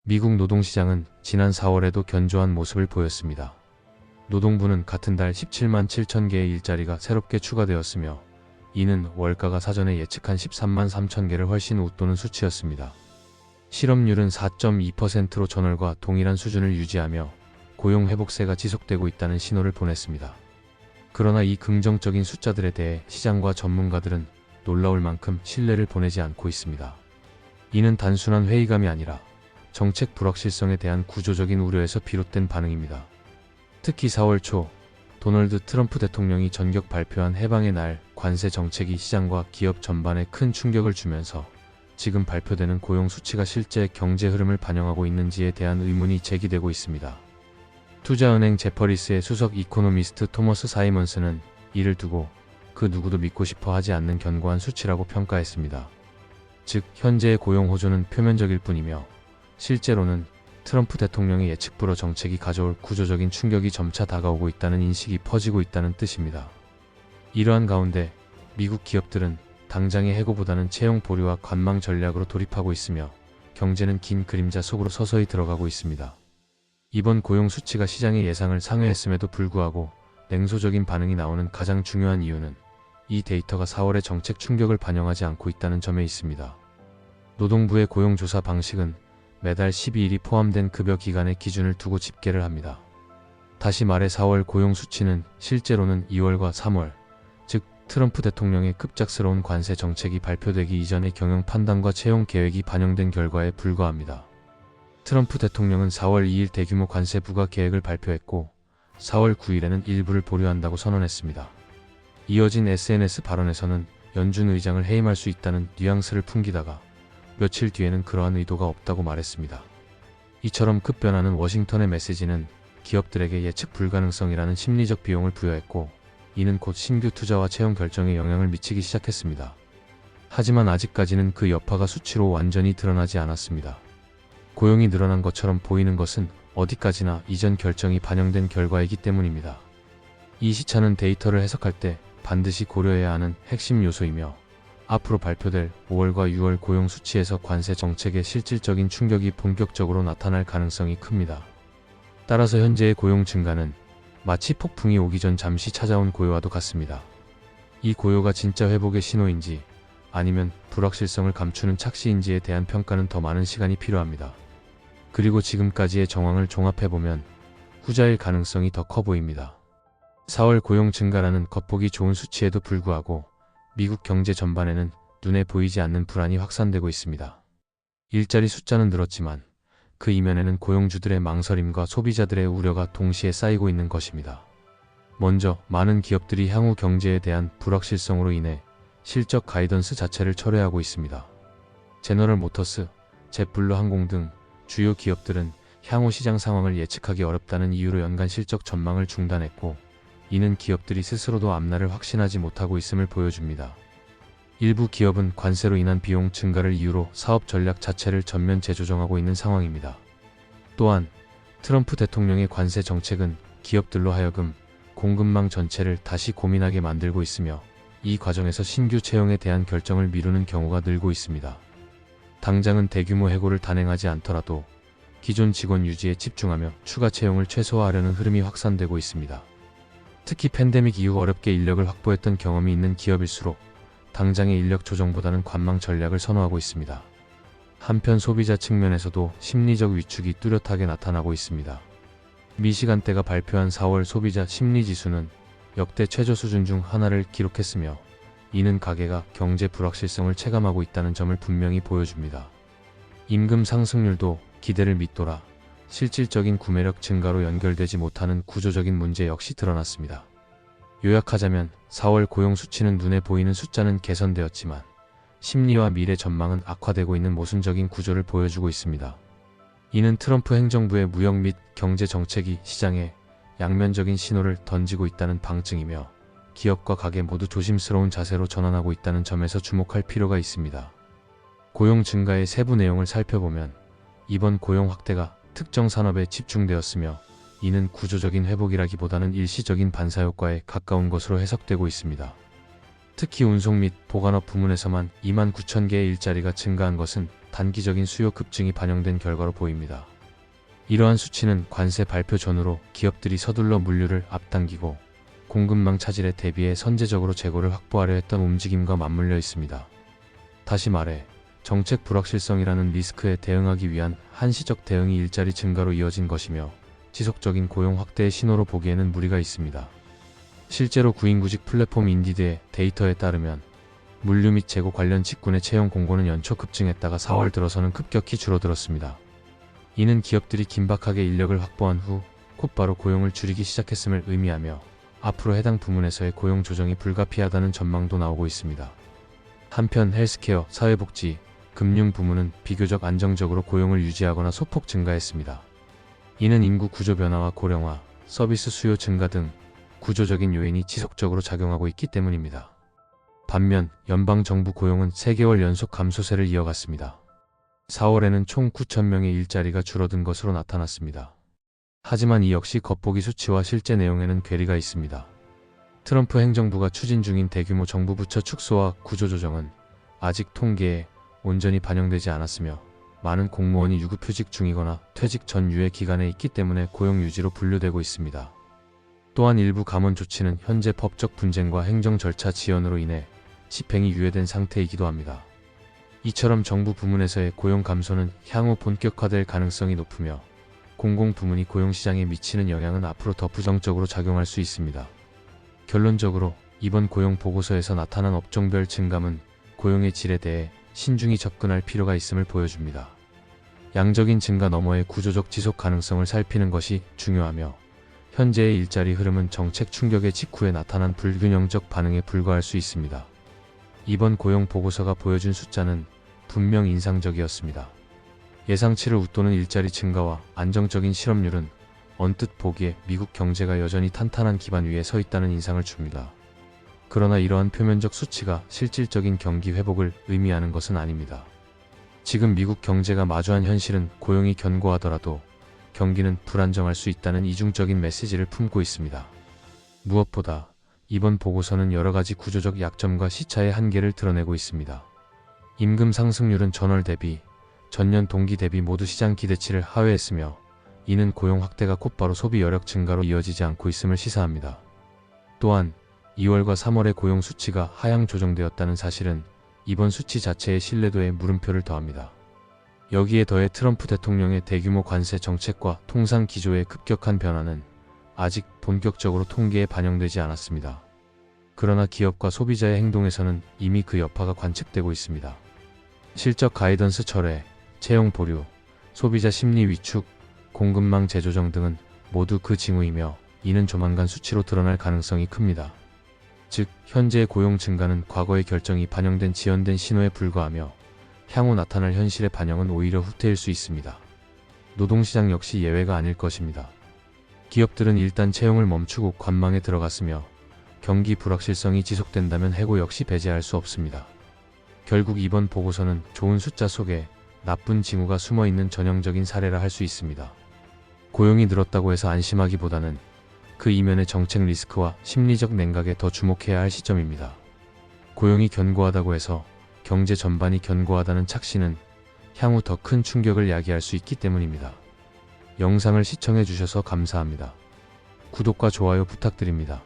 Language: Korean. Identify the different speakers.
Speaker 1: 미국 노동시장은 지난 4월에도 견조한 모습을 보였습니다. 노동부는 같은 달 17만 7천 개의 일자리가 새롭게 추가되었으며 이는 월가가 사전에 예측한 13만 3천 개를 훨씬 웃도는 수치였습니다. 실업률은 4.2%로 전월과 동일한 수준을 유지하며 고용 회복세가 지속되고 있다는 신호를 보냈습니다. 그러나 이 긍정적인 숫자들에 대해 시장과 전문가들은 놀라울 만큼 신뢰를 보내지 않고 있습니다. 이는 단순한 회의감이 아니라 정책 불확실성에 대한 구조적인 우려에서 비롯된 반응입니다. 특히 4월 초 도널드 트럼프 대통령이 전격 발표한 해방의 날 관세 정책이 시장과 기업 전반에 큰 충격을 주면서 지금 발표되는 고용 수치가 실제 경제 흐름을 반영하고 있는지에 대한 의문이 제기되고 있습니다. 투자은행 제퍼리스의 수석 이코노미스트 토머스 사이먼스는 이를 두고 그 누구도 믿고 싶어 하지 않는 견고한 수치라고 평가했습니다. 즉, 현재의 고용 호조는 표면적일 뿐이며 실제로는 트럼프 대통령의 예측 불허 정책이 가져올 구조적인 충격이 점차 다가오고 있다는 인식이 퍼지고 있다는 뜻입니다. 이러한 가운데 미국 기업들은 당장의 해고보다는 채용 보류와 관망 전략으로 돌입하고 있으며 경제는 긴 그림자 속으로 서서히 들어가고 있습니다. 이번 고용 수치가 시장의 예상을 상회했음에도 불구하고 냉소적인 반응이 나오는 가장 중요한 이유는 이 데이터가 4월의 정책 충격을 반영하지 않고 있다는 점에 있습니다. 노동부의 고용조사 방식은 매달 12일이 포함된 급여 기간의 기준을 두고 집계를 합니다. 다시 말해 4월 고용 수치는 실제로는 2월과 3월, 즉 트럼프 대통령의 급작스러운 관세 정책이 발표되기 이전의 경영 판단과 채용 계획이 반영된 결과에 불과합니다. 트럼프 대통령은 4월 2일 대규모 관세 부과 계획을 발표했고 4월 9일에는 일부를 보류한다고 선언했습니다. 이어진 SNS 발언에서는 연준 의장을 해임할 수 있다는 뉘앙스를 풍기다가 며칠 뒤에는 그러한 의도가 없다고 말했습니다. 이처럼 급변하는 워싱턴의 메시지는 기업들에게 예측 불가능성이라는 심리적 비용을 부여했고 이는 곧 신규 투자와 채용 결정에 영향을 미치기 시작했습니다. 하지만 아직까지는 그 여파가 수치로 완전히 드러나지 않았습니다. 고용이 늘어난 것처럼 보이는 것은 어디까지나 이전 결정이 반영된 결과이기 때문입니다. 이 시차는 데이터를 해석할 때 반드시 고려해야 하는 핵심 요소이며 앞으로 발표될 5월과 6월 고용 수치에서 관세 정책의 실질적인 충격이 본격적으로 나타날 가능성이 큽니다. 따라서 현재의 고용 증가는 마치 폭풍이 오기 전 잠시 찾아온 고요와도 같습니다. 이 고요가 진짜 회복의 신호인지 아니면 불확실성을 감추는 착시인지에 대한 평가는 더 많은 시간이 필요합니다. 그리고 지금까지의 정황을 종합해보면 후자일 가능성이 더 커 보입니다. 4월 고용 증가라는 겉보기 좋은 수치에도 불구하고 미국 경제 전반에는 눈에 보이지 않는 불안이 확산되고 있습니다. 일자리 숫자는 늘었지만 그 이면에는 고용주들의 망설임과 소비자들의 우려가 동시에 쌓이고 있는 것입니다. 먼저 많은 기업들이 향후 경제에 대한 불확실성으로 인해 실적 가이던스 자체를 철회하고 있습니다. 제너럴 모터스, jet블루 항공 등 주요 기업들은 향후 시장 상황을 예측하기 어렵다는 이유로 연간 실적 전망을 중단했고 이는 기업들이 스스로도 앞날을 확신하지 못하고 있음을 보여줍니다. 일부 기업은 관세로 인한 비용 증가를 이유로 사업 전략 자체를 전면 재조정하고 있는 상황입니다. 또한 트럼프 대통령의 관세 정책은 기업들로 하여금 공급망 전체를 다시 고민하게 만들고 있으며 이 과정에서 신규 채용에 대한 결정을 미루는 경우가 늘고 있습니다. 당장은 대규모 해고를 단행하지 않더라도 기존 직원 유지에 집중하며 추가 채용을 최소화하려는 흐름이 확산되고 있습니다. 특히 팬데믹 이후 어렵게 인력을 확보했던 경험이 있는 기업일수록 당장의 인력 조정보다는 관망 전략을 선호하고 있습니다. 한편 소비자 측면에서도 심리적 위축이 뚜렷하게 나타나고 있습니다. 미시간대가 발표한 4월 소비자 심리지수는 역대 최저 수준 중 하나를 기록했으며 이는 가계가 경제 불확실성을 체감하고 있다는 점을 분명히 보여줍니다. 임금 상승률도 기대를 밑돌아 실질적인 구매력 증가로 연결되지 못하는 구조적인 문제 역시 드러났습니다. 요약하자면 4월 고용 수치는 눈에 보이는 숫자는 개선되었지만 심리와 미래 전망은 악화되고 있는 모순적인 구조를 보여주고 있습니다. 이는 트럼프 행정부의 무역 및 경제 정책이 시장에 양면적인 신호를 던지고 있다는 방증이며 기업과 가게 모두 조심스러운 자세로 전환하고 있다는 점에서 주목할 필요가 있습니다. 고용 증가의 세부 내용을 살펴보면 이번 고용 확대가 특정 산업에 집중되었으며 이는 구조적인 회복이라기보다는 일시적인 반사효과에 가까운 것으로 해석되고 있습니다. 특히 운송 및 보관업 부문에서만 2만 9천 개의 일자리가 증가한 것은 단기적인 수요 급증이 반영된 결과로 보입니다. 이러한 수치는 관세 발표 전후로 기업들이 서둘러 물류를 앞당기고 공급망 차질에 대비해 선제적으로 재고를 확보하려 했던 움직임과 맞물려 있습니다. 다시 말해 정책 불확실성이라는 리스크에 대응하기 위한 한시적 대응이 일자리 증가로 이어진 것이며 지속적인 고용 확대의 신호로 보기에는 무리가 있습니다. 실제로 구인구직 플랫폼 인디드의 데이터에 따르면 물류 및 재고 관련 직군의 채용 공고는 연초 급증했다가 4월 들어서는 급격히 줄어들었습니다. 이는 기업들이 긴박하게 인력을 확보한 후 곧바로 고용을 줄이기 시작했음을 의미하며 앞으로 해당 부문에서의 고용 조정이 불가피하다는 전망도 나오고 있습니다. 한편 헬스케어, 사회복지, 금융 부문은 비교적 안정적으로 고용을 유지하거나 소폭 증가했습니다. 이는 인구 구조 변화와 고령화, 서비스 수요 증가 등 구조적인 요인이 지속적으로 작용하고 있기 때문입니다. 반면 연방정부 고용은 3개월 연속 감소세를 이어갔습니다. 4월에는 총 9,000명의 일자리가 줄어든 것으로 나타났습니다. 하지만 이 역시 겉보기 수치와 실제 내용에는 괴리가 있습니다. 트럼프 행정부가 추진 중인 대규모 정부 부처 축소와 구조조정은 아직 통계에 온전히 반영되지 않았으며 많은 공무원이 유급휴직 중이거나 퇴직 전 유예 기간에 있기 때문에 고용 유지로 분류되고 있습니다. 또한 일부 감원 조치는 현재 법적 분쟁과 행정 절차 지연으로 인해 집행이 유예된 상태이기도 합니다. 이처럼 정부 부문에서의 고용 감소는 향후 본격화될 가능성이 높으며 공공부문이 고용시장에 미치는 영향은 앞으로 더 부정적으로 작용할 수 있습니다. 결론적으로 이번 고용 보고서에서 나타난 업종별 증감은 고용의 질에 대해 신중히 접근할 필요가 있음을 보여줍니다. 양적인 증가 너머의 구조적 지속 가능성을 살피는 것이 중요하며 현재의 일자리 흐름은 정책 충격의 직후에 나타난 불균형적 반응에 불과할 수 있습니다. 이번 고용 보고서가 보여준 숫자는 분명 인상적이었습니다. 예상치를 웃도는 일자리 증가와 안정적인 실업률은 언뜻 보기에 미국 경제가 여전히 탄탄한 기반 위에 서 있다는 인상을 줍니다. 그러나 이러한 표면적 수치가 실질적인 경기 회복을 의미하는 것은 아닙니다. 지금 미국 경제가 마주한 현실은 고용이 견고하더라도 경기는 불안정할 수 있다는 이중적인 메시지를 품고 있습니다. 무엇보다 이번 보고서는 여러가지 구조적 약점과 시차의 한계를 드러내고 있습니다. 임금 상승률은 전월 대비, 전년 동기 대비 모두 시장 기대치를 하회했으며 이는 고용 확대가 곧바로 소비 여력 증가로 이어지지 않고 있음을 시사합니다. 또한 2월과 3월의 고용 수치가 하향 조정되었다는 사실은 이번 수치 자체의 신뢰도에 물음표를 더합니다. 여기에 더해 트럼프 대통령의 대규모 관세 정책과 통상 기조의 급격한 변화는 아직 본격적으로 통계에 반영되지 않았습니다. 그러나 기업과 소비자의 행동에서는 이미 그 여파가 관측되고 있습니다. 실적 가이던스 철회, 채용 보류, 소비자 심리 위축, 공급망 재조정 등은 모두 그 징후이며 이는 조만간 수치로 드러날 가능성이 큽니다. 즉, 현재의 고용 증가는 과거의 결정이 반영된 지연된 신호에 불과하며 향후 나타날 현실의 반영은 오히려 후퇴일 수 있습니다. 노동시장 역시 예외가 아닐 것입니다. 기업들은 일단 채용을 멈추고 관망에 들어갔으며 경기 불확실성이 지속된다면 해고 역시 배제할 수 없습니다. 결국 이번 보고서는 좋은 숫자 속에 나쁜 징후가 숨어있는 전형적인 사례라 할 수 있습니다. 고용이 늘었다고 해서 안심하기보다는 그 이면의 정책 리스크와 심리적 냉각에 더 주목해야 할 시점입니다. 고용이 견고하다고 해서 경제 전반이 견고하다는 착시는 향후 더 큰 충격을 야기할 수 있기 때문입니다. 영상을 시청해 주셔서 감사합니다. 구독과 좋아요 부탁드립니다.